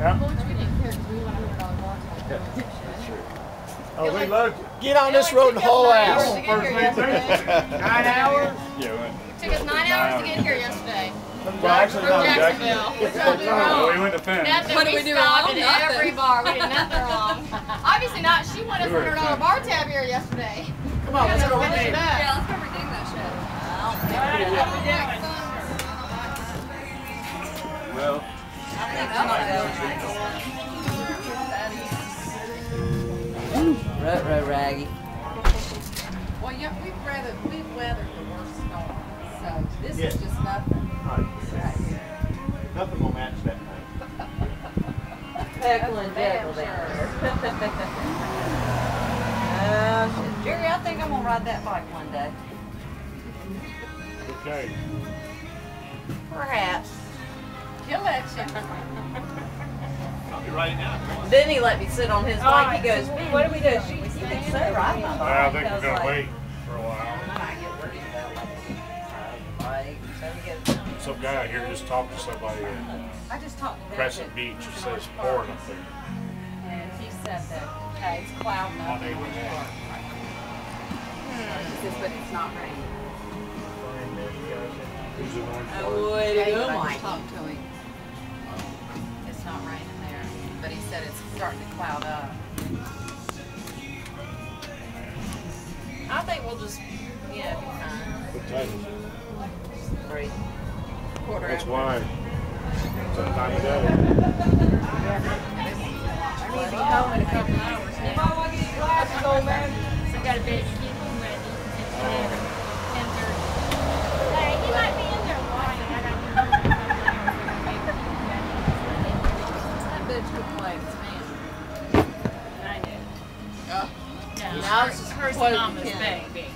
Yeah. Well, we didn't care because we went $100 bar tab. That's true. Oh, we loved you. Get on this road and haul ass. 9 hours? Yeah, It took us 9 hours to get here yesterday. Well, actually, From not Jacksonville. What y'all do wrong? we went to Finn. Nothing. What did we do stopped wrong? at every bar. We did nothing wrong. Obviously not. She won us We were at $100 Finn. bar tab here yesterday. Come on, let's go Finish it redeem. up. Yeah, let's go redeem that shit. Well, Raggy. Well, yeah, we've weathered the worst storm, so this Yes. is just nothing. Nothing will match that night. Heckle and jekyll down there. Jerry, I think I'm gonna ride that bike one day. Okay. Perhaps. He'll let you. I'll be right now. Then he let me sit on his bike. He goes, "Man, what do we do? You can sit right on my bike." I think we're gonna wait for a while. I get worried about like, so we get Some guy out here just talked to somebody at I just talked to Crescent Beach. It says pouring up there. and he said that it's clouding up. On they went out. He says, but it's not raining. Who's in orange I part? would I go just like talked to him. It's not raining there, but he said it's starting to cloud up. I think we'll just, yeah, be fine. What time is it? 3. Quarter That's after. why. It's that time of day. I need to be home in a couple hours now. Glasses, old man. So I got a bit ready. It's 10:30. Hey, he might be in there watching. I don't know. That bitch could play with me. I knew. Oh. No, Now it's hers just hers close mama's to 10. baby.